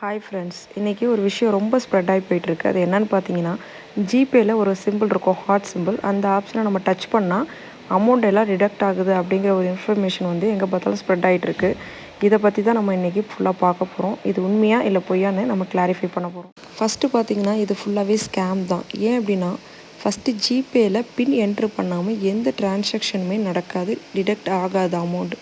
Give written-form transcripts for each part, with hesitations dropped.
Hi friends, இன்றைக்கி ஒரு விஷயம் ரொம்ப ஸ்ப்ரெட் ஆகி போயிட்டுருக்கு. அது என்னன்னு பார்த்தீங்கன்னா, ஜிபேயில் ஒரு சிம்பிள் இருக்கும், ஹார்ட் சிம்பிள். அந்த ஆப்ஷனை நம்ம டச் பண்ணால் அமௌண்ட் எல்லாம் டிடக்ட் ஆகுது அப்படிங்கிற ஒரு இன்ஃபர்மேஷன் வந்து எங்கே பார்த்தாலும் ஸ்ப்ரெட் ஆகிட்டுருக்கு. இதை பற்றி தான் நம்ம இன்றைக்கி ஃபுல்லாக பார்க்க போகிறோம். இது உண்மையா இல்லை பொய்யான்னு நம்ம கிளாரிஃபை பண்ண போகிறோம். ஃபஸ்ட்டு பார்த்தீங்கன்னா, இது ஃபுல்லாகவே ஸ்கேம் தான். ஏன் அப்படின்னா, ஃபஸ்ட்டு ஜிபேயில் பின் என்ட்ரு பண்ணாமல் எந்த டிரான்சாக்ஷனுமே நடக்காது, டிடக்ட் ஆகாது அமௌண்ட்.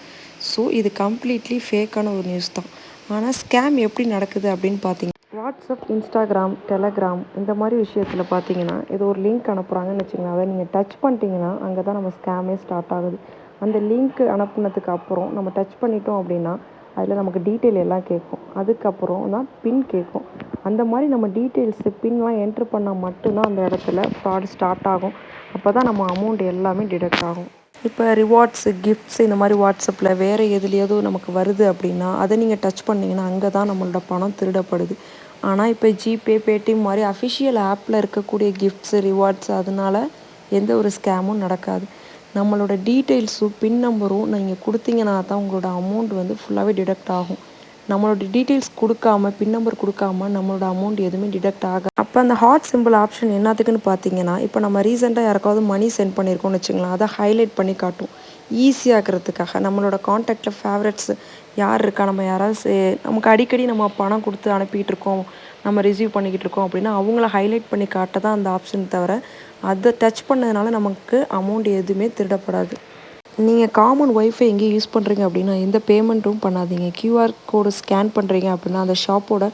ஸோ இது கம்ப்ளீட்லி ஃபேக்கான ஒரு நியூஸ் தான். ஆனால் ஸ்கேம் எப்படி நடக்குது அப்படின்னு பார்த்தீங்கன்னா, வாட்ஸ்அப், இன்ஸ்டாகிராம், டெலகிராம் இந்த மாதிரி விஷயத்தில் பார்த்தீங்கன்னா, இது ஒரு லிங்க் அனுப்புகிறாங்கன்னு வச்சுக்கோங்க. அதை நீங்கள் டச் பண்ணிட்டீங்கன்னா அங்கே தான் நம்ம ஸ்கேமே ஸ்டார்ட் ஆகுது. அந்த லிங்க் அனுப்புனதுக்கு அப்புறம் நம்ம டச் பண்ணிட்டோம் அப்படின்னா அதில் நமக்கு டீட்டெயில் எல்லாம் கேட்கும். அதுக்கப்புறம் தான் பின் கேட்கும். அந்த மாதிரி நம்ம டீட்டெயில்ஸு பின்லாம் என்ட்ரு பண்ணால் மட்டும்தான் அந்த இடத்துல ஃப்ராட் ஸ்டார்ட் ஆகும். அப்போ தான் நம்ம அமௌண்ட் எல்லாமே டிடக்ட் ஆகும். இப்போ ரிவார்ட்ஸு, கிஃப்ட்ஸு இந்த மாதிரி வாட்ஸ்அப்பில் வேறு எதுலேயாவது நமக்கு வருது அப்படின்னா அதை நீங்கள் டச் பண்ணிங்கன்னா அங்கே தான் நம்மளோட பணம் திருடப்படுது. ஆனால் இப்போ ஜிபே, பேடிஎம் மாதிரி அஃபிஷியல் ஆப்பில் இருக்கக்கூடிய கிஃப்ட்ஸு, ரிவார்ட்ஸு அதனால் எந்த ஒரு ஸ்கேமும் நடக்காது. நம்மளோட டீட்டெயில்ஸும் பின் நம்பரும் நீங்கள் கொடுத்தீங்கன்னா தான் உங்களோட அமௌண்ட் வந்து ஃபுல்லாகவே டிடக்ட் ஆகும். நம்மளோட டீட்டெயில்ஸ் கொடுக்காம, பின் நம்பர் கொடுக்காம நம்மளோட அமௌண்ட் எதுவுமே டிடக்ட் ஆகாது. அப்போ அந்த ஹார்ட் சிம்பிள் ஆப்ஷன் என்னத்துக்குன்னு பார்த்தீங்கன்னா, இப்போ நம்ம ரீசெண்டாக யாருக்காவது மணி சென்ட் பண்ணியிருக்கோம்னு வச்சுக்கலாம், அதை ஹைலைட் பண்ணி காட்டும் ஈஸியாகிறதுக்காக. நம்மளோட காண்டாக்டில் ஃபேவரட்ஸ் யார் இருக்கா, நம்ம யாராவது நமக்கு அடிக்கடி நம்ம பணம் கொடுத்து அனுப்பிட்டு இருக்கோம், நம்ம ரிசீவ் பண்ணிக்கிட்டு இருக்கோம் அப்படின்னா அவங்கள ஹைலைட் பண்ணி காட்ட தான் அந்த ஆப்ஷன். தவிர அதை டச் பண்ணதுனால நமக்கு அமௌண்ட் எதுவுமே திருடப்படாது. நீங்கள் காமன் ஒய்ஃபை எங்கேயும் யூஸ் பண்ணுறீங்க அப்படின்னா எந்த பேமெண்ட்டும் பண்ணாதீங்க. கியூஆர் கோடு ஸ்கேன் பண்ணுறீங்க அப்படின்னா அந்த ஷாப்போட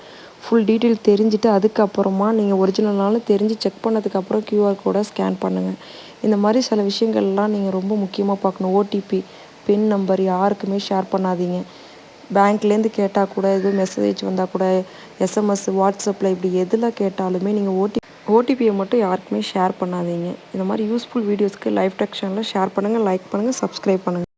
ஃபுல் டீட்டெயில் தெரிஞ்சுட்டு அதுக்கப்புறமா நீங்கள் ஒரிஜினல்னாலும் தெரிஞ்சு செக் பண்ணதுக்கப்புறம் கியூஆர் கோடை ஸ்கேன் பண்ணுங்கள். இந்த மாதிரி சில விஷயங்கள்லாம் நீங்கள் ரொம்ப முக்கியமாக பார்க்கணும். ஓடிபி, பின் நம்பர் யாருக்குமே ஷேர் பண்ணாதீங்க. பேங்க்லேருந்து கேட்டால் கூட, எதுவும் மெசேஜ் வந்தால் கூட, எஸ்எம்எஸ், வாட்ஸ்அப்பில் இப்படி எதில் கேட்டாலுமே நீங்கள் ஓடிபியை மட்டும் யாருக்குமே ஷேர் பண்ணாதீங்க. இந்த மாதிரி யூஸ்ஃபுல் வீடியோஸ்க்கு லைவ் டெக் சேனலை ஷேர் பண்ணுங்கள், லைக் பண்ணுங்கள், சப்ஸ்கிரைப் பண்ணுங்கள்.